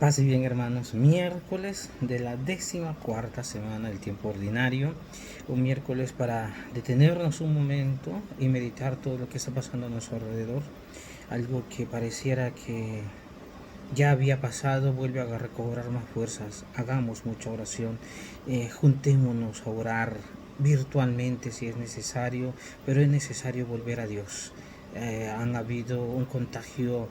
Paz y bien, hermanos, miércoles de la 14ª semana del tiempo ordinario, un miércoles para detenernos un momento y meditar todo lo que está pasando a nuestro alrededor, algo que pareciera que ya había pasado, vuelve a recobrar más fuerzas. Hagamos mucha oración, juntémonos a orar virtualmente si es necesario, pero es necesario volver a Dios. Han habido un contagio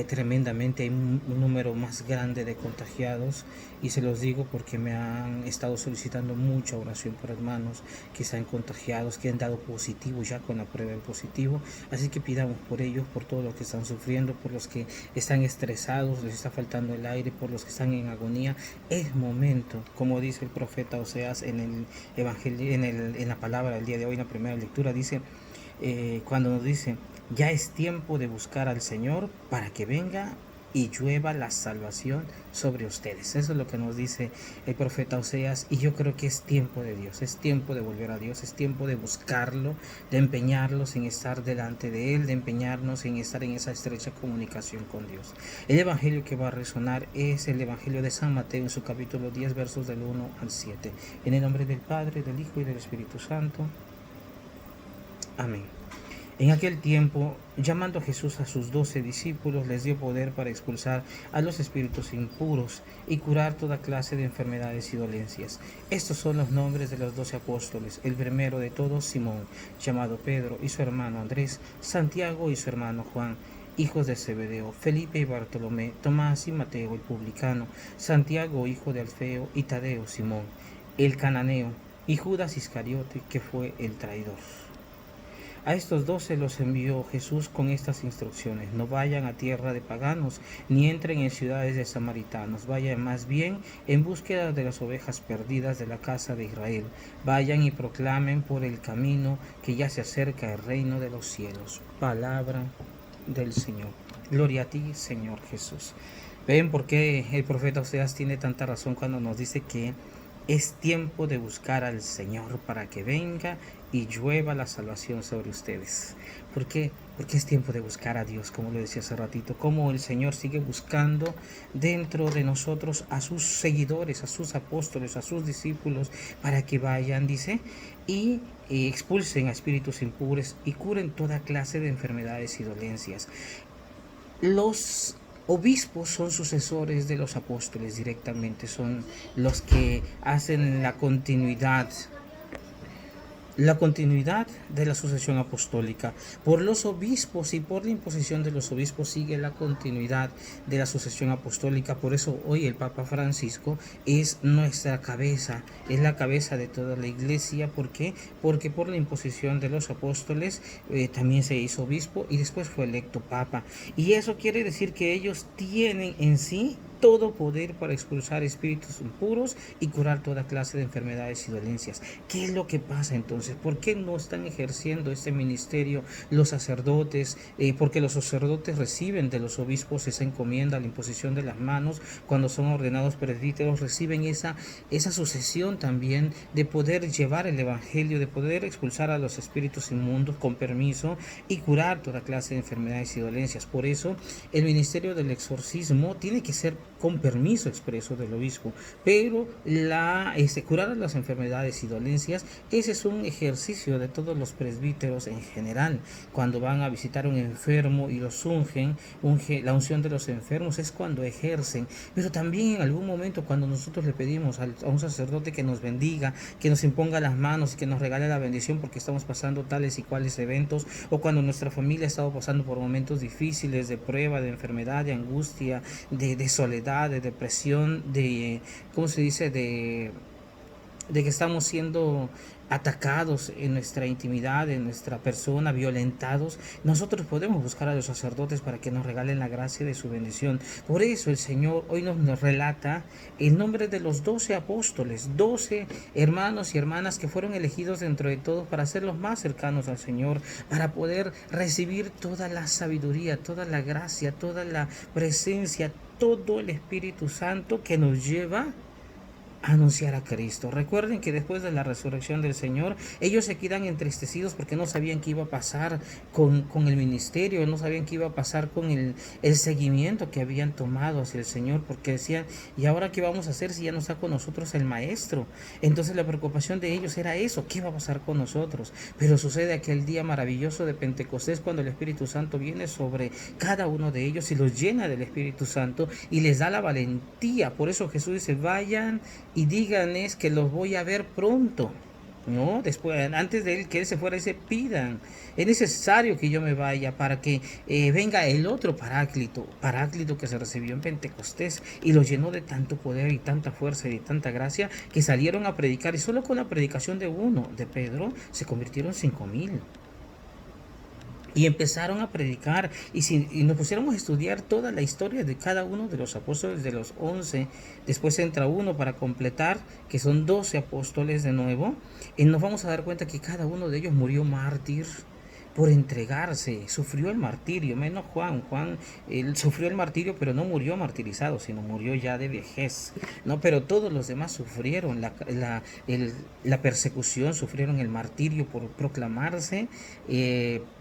tremendamente, hay un número más grande de contagiados, y se los digo porque me han estado solicitando mucha oración por hermanos que están contagiados, que han dado positivo ya con la prueba en positivo. Así que pidamos por ellos, por todos los que están sufriendo, por los que están estresados, les está faltando el aire, por los que están en agonía. Es momento, como dice el profeta Oseas en el evangelio, en la palabra del día de hoy, en la primera lectura, dice, cuando nos dice, ya es tiempo de buscar al Señor para que venga y llueva la salvación sobre ustedes. Eso es lo que nos dice el profeta Oseas, y yo creo que es tiempo de Dios, es tiempo de volver a Dios, es tiempo de buscarlo, de empeñarnos en estar delante de Él, de empeñarnos en estar en esa estrecha comunicación con Dios. El evangelio que va a resonar es el evangelio de San Mateo en su capítulo 10, versos del 1 al 7. En el nombre del Padre, del Hijo y del Espíritu Santo. Amén. En aquel tiempo, llamando a Jesús a sus 12 discípulos, les dio poder para expulsar a los espíritus impuros y curar toda clase de enfermedades y dolencias. Estos son los nombres de los 12 apóstoles. El primero de todos, Simón, llamado Pedro, y su hermano Andrés; Santiago y su hermano Juan, hijos de Zebedeo; Felipe y Bartolomé; Tomás y Mateo el publicano; Santiago, hijo de Alfeo; y Tadeo, Simón, el cananeo; y Judas Iscariote, que fue el traidor. A estos 12 los envió Jesús con estas instrucciones: no vayan a tierra de paganos, ni entren en ciudades de samaritanos; vayan más bien en búsqueda de las ovejas perdidas de la casa de Israel. Vayan y proclamen por el camino que ya se acerca el reino de los cielos. Palabra del Señor. Gloria a ti, Señor Jesús. ¿Ven por qué el profeta Oseas tiene tanta razón cuando nos dice que es tiempo de buscar al Señor para que venga y llueva la salvación sobre ustedes? ¿Por qué? Porque es tiempo de buscar a Dios, como lo decía hace ratito, como el Señor sigue buscando dentro de nosotros a sus seguidores, a sus apóstoles, a sus discípulos, para que vayan, dice, y expulsen a espíritus impuros y curen toda clase de enfermedades y dolencias. Los obispos son sucesores de los apóstoles directamente, son los que hacen la continuidad de la sucesión apostólica. Por los obispos y por la imposición de los obispos sigue la continuidad de la sucesión apostólica. Por eso hoy el Papa Francisco es nuestra cabeza, es la cabeza de toda la iglesia. ¿Por qué? Porque por la imposición de los apóstoles también se hizo obispo y después fue electo Papa. Y eso quiere decir que ellos tienen en sí todo poder para expulsar espíritus impuros y curar toda clase de enfermedades y dolencias. ¿Qué es lo que pasa entonces? ¿Por qué no están ejerciendo este ministerio los sacerdotes? Porque los sacerdotes reciben de los obispos esa encomienda, la imposición de las manos. Cuando son ordenados presbíteros reciben esa sucesión también de poder llevar el evangelio, de poder expulsar a los espíritus inmundos con permiso y curar toda clase de enfermedades y dolencias. Por eso el ministerio del exorcismo tiene que ser con permiso expreso del obispo, pero curar las enfermedades y dolencias, ese es un ejercicio de todos los presbíteros en general. Cuando van a visitar a un enfermo y los ungen, la unción de los enfermos es cuando ejercen. Pero también en algún momento, cuando nosotros le pedimos a un sacerdote que nos bendiga, que nos imponga las manos y que nos regale la bendición porque estamos pasando tales y cuales eventos, o cuando nuestra familia ha estado pasando por momentos difíciles de prueba, de enfermedad, de angustia, de soledad, de depresión, ¿cómo se dice? De que estamos siendo atacados en nuestra intimidad, en nuestra persona, violentados. Nosotros podemos buscar a los sacerdotes para que nos regalen la gracia de su bendición. Por eso el Señor hoy nos relata el nombre de los 12 apóstoles, 12 hermanos y hermanas que fueron elegidos dentro de todos para ser los más cercanos al Señor, para poder recibir toda la sabiduría, toda la gracia, toda la presencia, todo el Espíritu Santo que nos lleva anunciar a Cristo. Recuerden que después de la resurrección del Señor, ellos se quedan entristecidos porque no sabían qué iba a pasar con el ministerio, no sabían qué iba a pasar con el seguimiento que habían tomado hacia el Señor, porque decían, ¿y ahora qué vamos a hacer si ya no está con nosotros el Maestro? Entonces la preocupación de ellos era eso, ¿qué va a pasar con nosotros? Pero sucede aquel día maravilloso de Pentecostés cuando el Espíritu Santo viene sobre cada uno de ellos y los llena del Espíritu Santo y les da la valentía. Por eso Jesús dice, vayan y díganles que los voy a ver pronto. No, después, antes de él que él se fuera, dice, pidan. Es necesario que yo me vaya para que venga el otro paráclito que se recibió en Pentecostés y los llenó de tanto poder y tanta fuerza y de tanta gracia que salieron a predicar. Y solo con la predicación de uno, de Pedro, se convirtieron 5,000. Y empezaron a predicar. Y si nos pusiéramos a estudiar toda la historia de cada uno de los apóstoles, de los 11, después entra uno para completar, que son 12 apóstoles de nuevo, y nos vamos a dar cuenta que cada uno de ellos murió mártir por entregarse, sufrió el martirio, menos Juan. Juan, él sufrió el martirio, pero no murió martirizado, sino murió ya de vejez, ¿no? Pero todos los demás sufrieron la persecución, sufrieron el martirio por proclamarse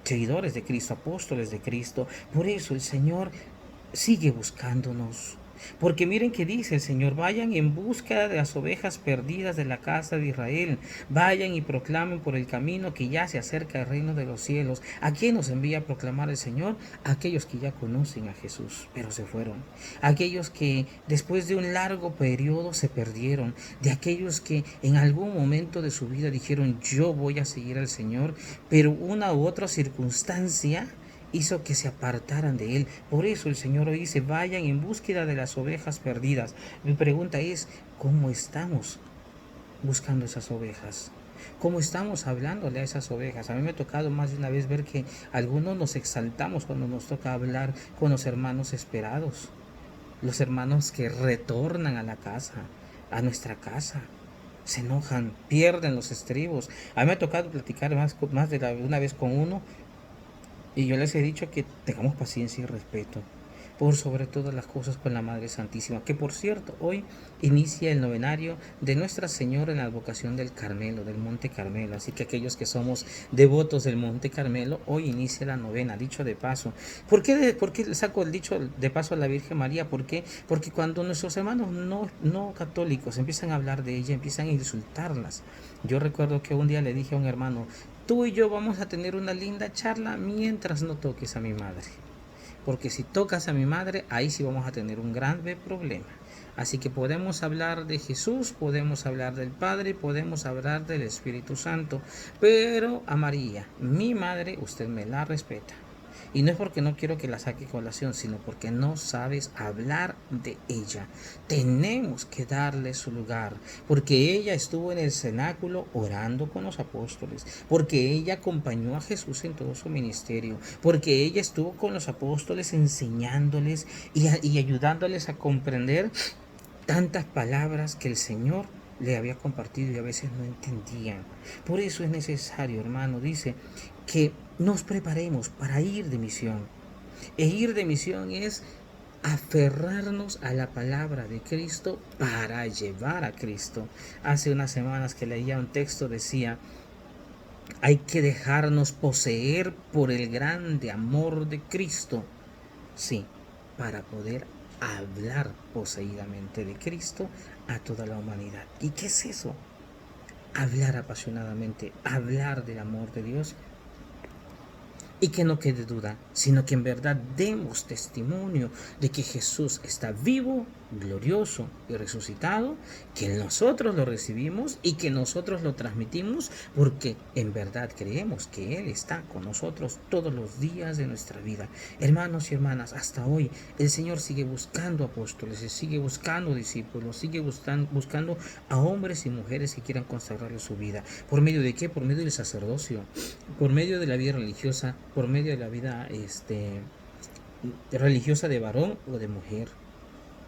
seguidores de Cristo, apóstoles de Cristo. Por eso el Señor sigue buscándonos. Porque miren que dice el Señor, vayan en busca de las ovejas perdidas de la casa de Israel, vayan y proclamen por el camino que ya se acerca el reino de los cielos. ¿A quién nos envía a proclamar el Señor? A aquellos que ya conocen a Jesús, pero se fueron. A aquellos que después de un largo periodo se perdieron, de aquellos que en algún momento de su vida dijeron, yo voy a seguir al Señor, pero una u otra circunstancia hizo que se apartaran de él. Por eso el Señor hoy dice, vayan en búsqueda de las ovejas perdidas. Mi pregunta es, ¿cómo estamos buscando esas ovejas? ¿Cómo estamos hablándole a esas ovejas? A mí me ha tocado más de una vez ver que algunos nos exaltamos cuando nos toca hablar con los hermanos esperados, los hermanos que retornan a la casa, a nuestra casa. Se enojan, pierden los estribos. A mí me ha tocado platicar más de una vez con uno, y yo les he dicho que tengamos paciencia y respeto, por sobre todas las cosas, con la Madre Santísima, que por cierto, hoy inicia el novenario de Nuestra Señora en la advocación del Carmelo, del Monte Carmelo. Así que aquellos que somos devotos del Monte Carmelo, hoy inicia la novena, dicho de paso. ¿Por qué le saco el dicho de paso a la Virgen María? ¿Por qué? Porque cuando nuestros hermanos no católicos empiezan a hablar de ella, empiezan a insultarlas. Yo recuerdo que un día le dije a un hermano, tú y yo vamos a tener una linda charla mientras no toques a mi madre. Porque si tocas a mi madre, ahí sí vamos a tener un grave problema. Así que podemos hablar de Jesús, podemos hablar del Padre, podemos hablar del Espíritu Santo. Pero a María, mi madre, usted me la respeta. Y no es porque no quiero que la saque colación, sino porque no sabes hablar de ella. Tenemos que darle su lugar, porque ella estuvo en el cenáculo orando con los apóstoles, porque ella acompañó a Jesús en todo su ministerio, porque ella estuvo con los apóstoles enseñándoles y ayudándoles a comprender tantas palabras que el Señor le había compartido y a veces no entendían. Por eso es necesario, hermano, dice, que nos preparemos para ir de misión. E ir de misión es aferrarnos a la palabra de Cristo para llevar a Cristo. Hace unas semanas que leía un texto, decía, hay que dejarnos poseer por el grande amor de Cristo. Sí, para poder hablar poseidamente de Cristo a toda la humanidad. ¿Y qué es eso? Hablar apasionadamente, hablar del amor de Dios. Y que no quede duda, sino que en verdad demos testimonio de que Jesús está vivo, glorioso y resucitado, que nosotros lo recibimos y que nosotros lo transmitimos, porque en verdad creemos que Él está con nosotros todos los días de nuestra vida. Hermanos y hermanas, hasta hoy el Señor sigue buscando apóstoles, sigue buscando discípulos, sigue buscando a hombres y mujeres que quieran consagrarle su vida. ¿Por medio de qué? Por medio del sacerdocio, por medio de la vida religiosa, por medio de la vida religiosa de varón o de mujer,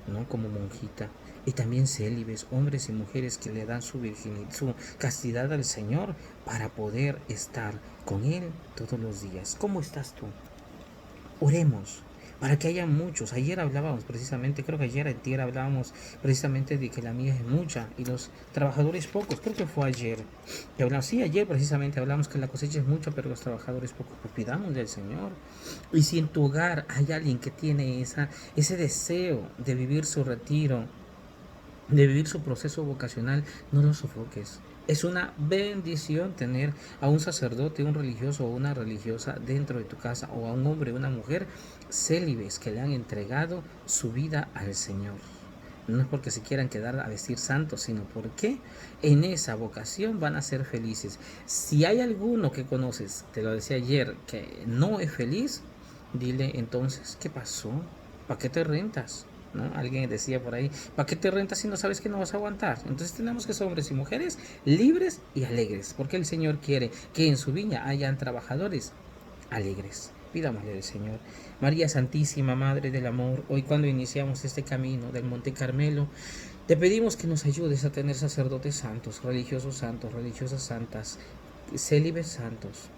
¿no? Como monjita. Y también célibes, hombres y mujeres que le dan su virginidad, su castidad al Señor para poder estar con Él todos los días. ¿Cómo estás tú? Oremos, para que haya muchos. Ayer hablábamos precisamente, creo que ayer hablábamos precisamente de que la mies es mucha y los trabajadores pocos. Creo que fue ayer que hablamos, sí, ayer precisamente hablamos que la cosecha es mucha, pero los trabajadores pocos. Pues pidamos del Señor. Y si en tu hogar hay alguien que tiene ese deseo de vivir su retiro, de vivir su proceso vocacional, no lo sofoques. Es una bendición tener a un sacerdote, un religioso o una religiosa dentro de tu casa, o a un hombre o una mujer célibes que le han entregado su vida al Señor. No es porque se quieran quedar a vestir santos, sino porque en esa vocación van a ser felices. Si hay alguno que conoces, te lo decía ayer, que no es feliz, dile entonces, ¿qué pasó? ¿Para qué te rentas? ¿No? Alguien decía por ahí, ¿para qué te rentas si no sabes que no vas a aguantar? Entonces tenemos que ser hombres y mujeres libres y alegres, porque el Señor quiere que en su viña hayan trabajadores alegres. Pidámosle al Señor. María Santísima, Madre del Amor, hoy cuando iniciamos este camino del Monte Carmelo, te pedimos que nos ayudes a tener sacerdotes santos, religiosas santas, célibes santos.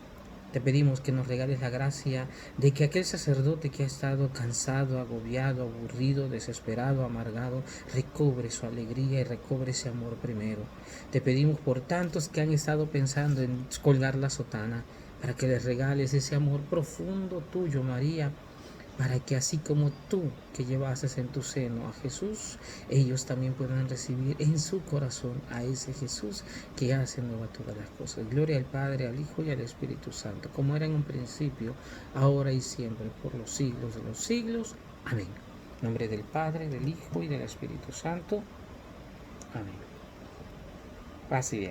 Te pedimos que nos regales la gracia de que aquel sacerdote que ha estado cansado, agobiado, aburrido, desesperado, amargado, recobre su alegría y recobre ese amor primero. Te pedimos por tantos que han estado pensando en colgar la sotana, para que les regales ese amor profundo tuyo, María, para que así como tú que llevases en tu seno a Jesús, ellos también puedan recibir en su corazón a ese Jesús que hace nueva todas las cosas. Gloria al Padre, al Hijo y al Espíritu Santo, como era en un principio, ahora y siempre, por los siglos de los siglos. Amén. En nombre del Padre, del Hijo y del Espíritu Santo. Amén. Paz y bien.